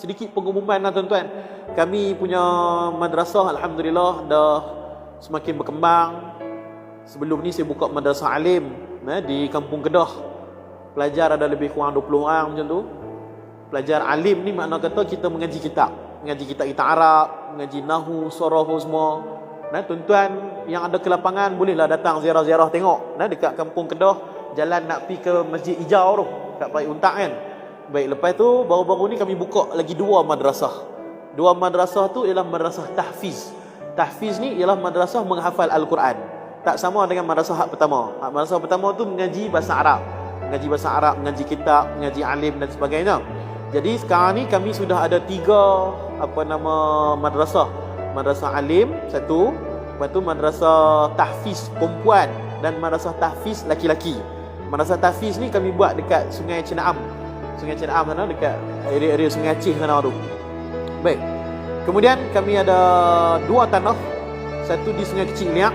sedikit pengumuman lah tuan-tuan. Kami punya madrasah alhamdulillah dah semakin berkembang. Sebelum ni saya buka madrasah alim di Kampung Kedah. Pelajar ada lebih kurang 20 orang macam tu. Pelajar alim ni makna kata kita mengaji kitab. Mengaji kitab Arab, mengaji Nahu, Saraf semua. Tuan-tuan yang ada ke lapangan bolehlah datang ziarah-ziarah tengok. Dekat Kampung Kedah, jalan nak pergi ke Masjid Hijau tu, kat Parit Untak kan. Baik, lepas tu baru-baru ni kami buka lagi 2 madrasah. 2 madrasah tu ialah madrasah tahfiz. Tahfiz ni ialah madrasah menghafal Al-Quran. Tak sama dengan madrasah hak pertama. Madrasah pertama tu mengaji bahasa Arab. Mengaji bahasa Arab, mengaji kitab, mengaji alim dan sebagainya. Jadi sekarang ni kami sudah ada 3 madrasah. Madrasah alim 1, lepas tu madrasah tahfiz perempuan dan madrasah tahfiz laki-laki. Madrasah tahfiz ni kami buat dekat Sungai Cenaam. Sungai Cenaam sana, dekat area Sungai Aceh sana tu. Baik. Kemudian kami ada 2 tanah. Satu di Sungai Kecil Liak,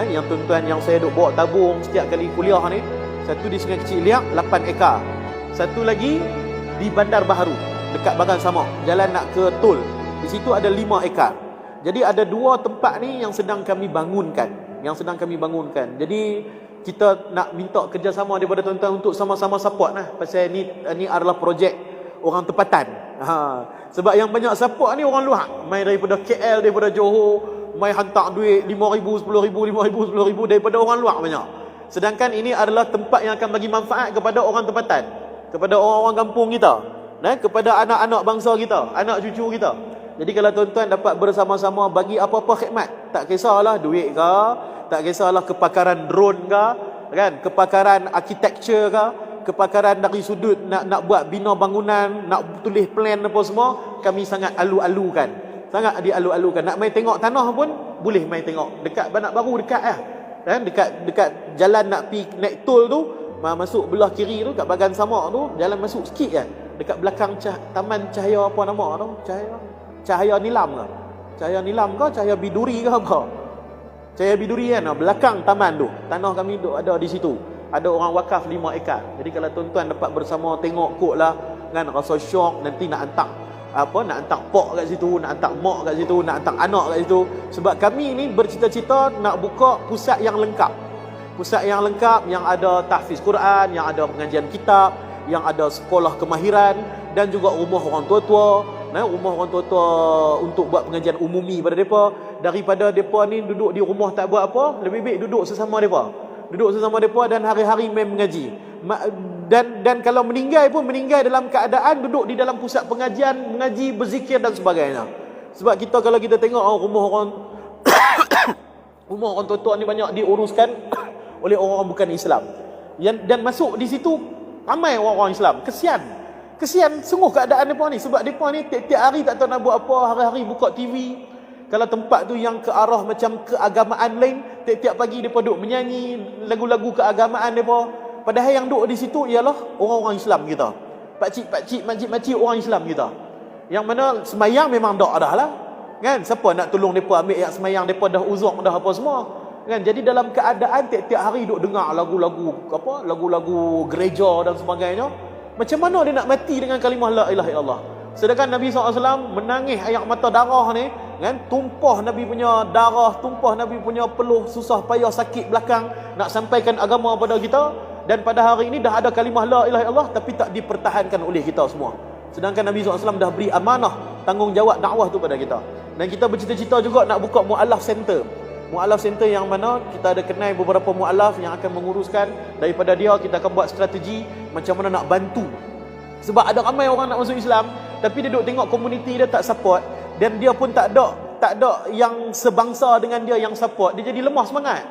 yang tuan-tuan yang saya duk bawa tabung setiap kali kuliah ni. Satu di Sungai Kecil Liak 8 ekar. Satu lagi di Bandar Baharu dekat Bagan Samar, jalan nak ke tol. Di situ ada 5 ekar. Jadi ada 2 tempat ni yang sedang kami bangunkan. Jadi kita nak minta kerjasama daripada tuan-tuan untuk sama-sama support lah. Pasal ni adalah projek orang tempatan. Sebab yang banyak support ni orang luar. Mai daripada KL, daripada Johor, mai hantar duit 5,000, 10,000, 5,000, 10,000 daripada orang luar banyak. Sedangkan ini adalah tempat yang akan bagi manfaat kepada orang tempatan, kepada orang-orang kampung kita, kepada anak-anak bangsa kita, anak cucu kita. Jadi kalau tuan-tuan dapat bersama-sama bagi apa-apa khidmat, tak kisahlah duit ke, tak kisahlah kepakaran drone ke, kan, kepakaran architecture ke, kepakaran dari sudut nak buat bina bangunan, nak tulis plan apa semua, kami sangat alu-alukan. Sangat dialu-alukan. Nak main tengok tanah pun boleh main tengok. Dekat Bandar Baru dekat lah. Kan, dekat jalan nak pergi naik tol tu, masuk belah kiri tu kat Bagan Samar tu, jalan masuk sikit kan. Dekat belakang Taman Cahaya apa nama tu? Cahaya Nilam ke? Cahaya Nilam ke? Cahaya Biduri ke apa? Cahaya Biduri kan, belakang taman tu. Tanah kami ada di situ. Ada orang wakaf 5 ekar. Jadi kalau tuan-tuan dapat bersama tengok kot lah, kan, rasa syok. Nanti nak hantar nak hantar pok kat situ, nak hantar mak kat situ, nak hantar anak kat situ. Sebab kami ni bercita-cita nak buka pusat yang lengkap. Pusat yang lengkap, yang ada tahfiz Quran, yang ada pengajian kitab, yang ada sekolah kemahiran, dan juga rumah orang tua-tua. Rumah orang tua-tua untuk buat pengajian umumi pada mereka. Daripada mereka ni duduk di rumah tak buat apa, lebih baik duduk sesama mereka. Duduk sesama mereka dan hari-hari main mengaji. Dan kalau meninggal pun meninggal dalam keadaan duduk di dalam pusat pengajian, mengaji, berzikir dan sebagainya. Sebab kita kalau kita tengok rumah orang tua-tua ni banyak diuruskan oleh orang-orang bukan Islam. Dan masuk di situ ramai orang-orang Islam. Kesian sungguh keadaan mereka ni. Sebab mereka ni tiap-tiap hari tak tahu nak buat apa, hari-hari buka TV. Kalau tempat tu yang ke arah macam keagamaan lain, tiap-tiap pagi mereka duduk menyanyi lagu-lagu keagamaan mereka. Padahal yang duduk di situ ialah orang-orang Islam kita. Pakcik-pakcik, makcik-makcik orang Islam kita. Yang mana semayang memang dah lah. Kan? Siapa nak tolong mereka ambil yang semayang, mereka dah uzuk dah apa semua. Kan? Jadi dalam keadaan tiap-tiap hari duduk dengar lagu-lagu gereja dan sebagainya. Macam mana dia nak mati dengan kalimah la ilaha illallah? Sedangkan Nabi SAW menangis air mata darah ni, kan, tumpah Nabi punya darah, tumpah Nabi punya peluh, susah payah sakit belakang nak sampaikan agama pada kita. Dan pada hari ini dah ada kalimah la ilaha illallah tapi tak dipertahankan oleh kita semua. Sedangkan Nabi SAW dah beri amanah tanggungjawab dakwah tu pada kita. Dan kita bercita-cita juga nak buka mu'alaf center. Mu'alaf center yang mana kita ada kenal beberapa mu'alaf yang akan menguruskan. Daripada dia kita akan buat strategi macam mana nak bantu. Sebab ada ramai orang nak masuk Islam tapi dia duk tengok komuniti dia tak support, dan dia pun tak ada yang sebangsa dengan dia yang support. Dia jadi lemah semangat.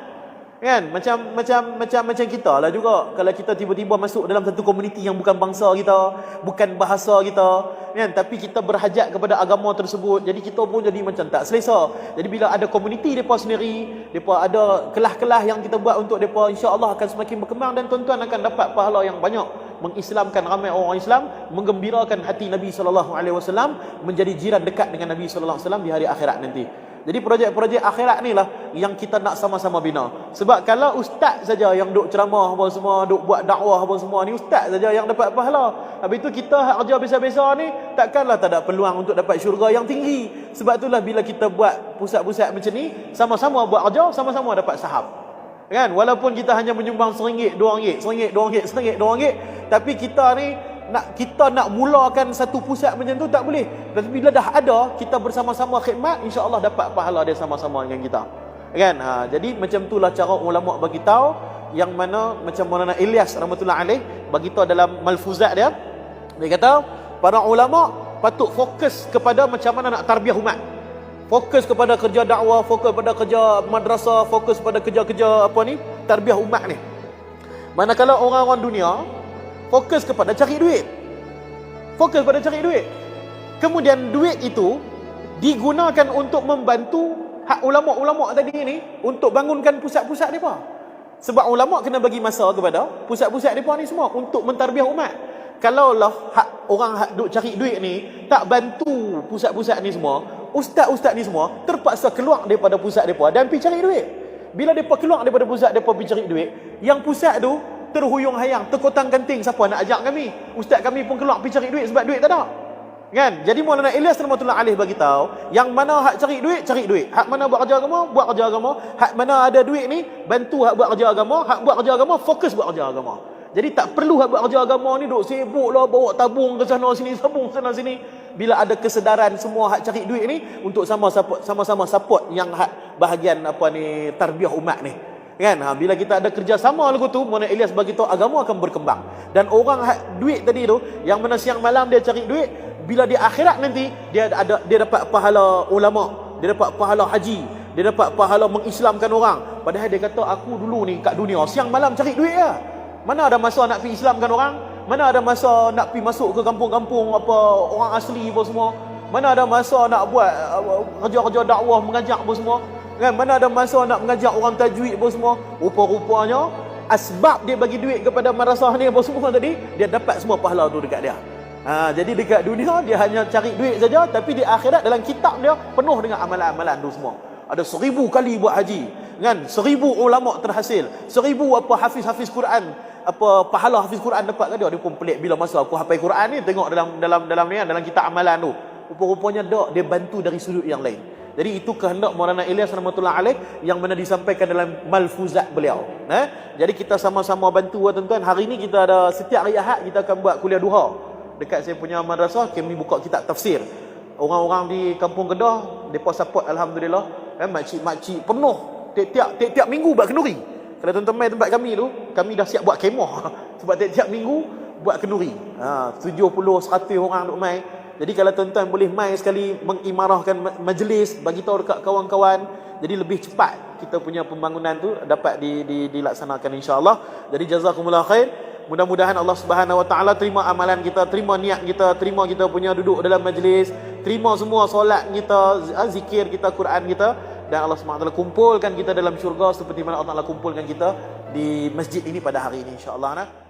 Kan? Macam kita lah juga. Kalau kita tiba-tiba masuk dalam satu komuniti yang bukan bangsa kita, bukan bahasa kita, kan, tapi kita berhajat kepada agama tersebut, jadi kita pun jadi macam tak selesa. Jadi bila ada komuniti mereka sendiri, mereka ada kelah-kelah yang kita buat untuk mereka, insya-Allah akan semakin berkembang dan tuan-tuan akan dapat pahala yang banyak, mengislamkan ramai orang Islam, menggembirakan hati Nabi SAW, menjadi jiran dekat dengan Nabi SAW di hari akhirat nanti. Jadi projek-projek akhirat ni lah yang kita nak sama-sama bina. Sebab kalau ustaz saja yang duk ceramah apa semua, duk buat dakwah apa semua ni, ustaz saja yang dapat pahala. Habis tu kita hak kerja biasa-biasa ni, takkanlah tak ada peluang untuk dapat syurga yang tinggi. Sebab itulah bila kita buat pusat-pusat macam ni, sama-sama buat kerja, sama-sama dapat saham. Kan? Walaupun kita hanya menyumbang RM1, RM2, RM1, RM2, RM1, RM2, tapi kita ni kita nak mulakan satu pusat macam tu tak boleh. Tapi bila dah ada, kita bersama-sama khidmat, insya-Allah dapat pahala dia sama-sama dengan kita. Kan? Jadi macam itulah cara ulama bagi tahu, yang mana macam Maulana Ilyas rahmatullah alaih bagi tahu dalam malfuzat dia. Dia kata para ulama patut fokus kepada macam mana nak tarbiyah umat. Fokus kepada kerja dakwah, fokus kepada kerja madrasah, fokus pada kerja-kerja apa ni, tarbiyah umat ni. Manakala orang-orang dunia fokus kepada cari duit. Fokus pada cari duit. Kemudian duit itu digunakan untuk membantu hak ulama-ulama tadi ni untuk bangunkan pusat-pusat mereka. Sebab ulama kena bagi masa kepada pusat-pusat mereka ni semua untuk mentarbiah umat. Kalaulah hak orang hak duk cari duit ni tak bantu pusat-pusat ni semua, ustaz-ustaz ni semua terpaksa keluar daripada pusat mereka dan pergi cari duit. Bila mereka keluar daripada pusat mereka pergi cari duit, yang pusat tu terhuyung hayang, terkotang kanting, siapa nak ajak kami? Ustaz kami pun keluar pergi cari duit sebab duit tak ada. Kan? Jadi Maulana Ilyas rahmatullah alaih bagi tahu, yang mana hak cari duit, cari duit. Hak mana buat kerja agama, buat kerja agama. Hak mana ada duit ni, bantu hak buat kerja agama. Hak buat kerja agama, fokus buat kerja agama. Jadi tak perlu hak buat kerja agama ni duk sibuk lah bawa tabung ke sana sini, tabung sana sini. Bila ada kesedaran semua hak cari duit ni untuk sama-sama support yang hak bahagian apa ni tarbiyah umat ni. Kan? Bila kita ada kerjasama lagu tu, Maulana Ilyas bagi tahu agama akan berkembang. Dan orang hak duit tadi tu, yang mana siang malam dia cari duit, bila di akhirat nanti dia dapat pahala ulama, dia dapat pahala haji, dia dapat pahala mengislamkan orang. Padahal dia kata aku dulu ni kat dunia siang malam cari duit ya. Mana ada masa nak pergi islamkan orang? Mana ada masa nak pergi masuk ke kampung-kampung apa orang asli apa semua? Mana ada masa nak buat kerja-kerja dakwah mengajar apa semua? Kan? Mana ada masa nak mengajar orang tajwid apa semua? Rupa-rupanya asbab dia bagi duit kepada madrasah ni apa semua tadi, dia dapat semua pahala tu dekat dia. Jadi dekat dunia dia hanya cari duit saja, tapi di akhirat dalam kitab dia penuh dengan amalan-amalan tu semua. Ada 1000 kali buat haji, kan? 1000 ulama terhasil, 1000 apa hafiz Quran, apa pahala hafiz Quran dapat ke dia pun pelik. Bila masa aku hafal Quran ni, tengok dalam ni dalam kitab amalan tu, rupa-rupanya dia bantu dari sudut yang lain. Jadi itu kehendak Maulana Ilyas rahmatullah alaih yang mana disampaikan dalam malfuzat beliau. Jadi kita sama-sama bantu tuan-tuan. Hari ni kita ada setiap hari Ahad kita akan buat kuliah duha. Dekat saya punya madrasah kami buka kitab tafsir. Orang-orang di Kampung Kedah depa support alhamdulillah. Makcik-makcik penuh tiap minggu buat kenduri. Kalau tuan-tuan mai tempat kami tu, kami dah siap buat kemah. Sebab tiap minggu buat kenduri. 70 100 orang duk mai. Jadi kalau tuan-tuan boleh mai sekali mengimarahkan majlis, bagi tahu dekat kawan-kawan, jadi lebih cepat kita punya pembangunan tu dapat dilaksanakan insya-Allah. Jadi jazakumullah khair. Mudah-mudahan Allah Subhanahu Wa Taala terima amalan kita, terima niat kita, terima kita punya duduk dalam majlis, terima semua solat kita, zikir kita, Quran kita, dan Allah Subhanahu Wa Taala kumpulkan kita dalam syurga seperti mana Allah Taala kumpulkan kita di masjid ini pada hari ini insya-Allah.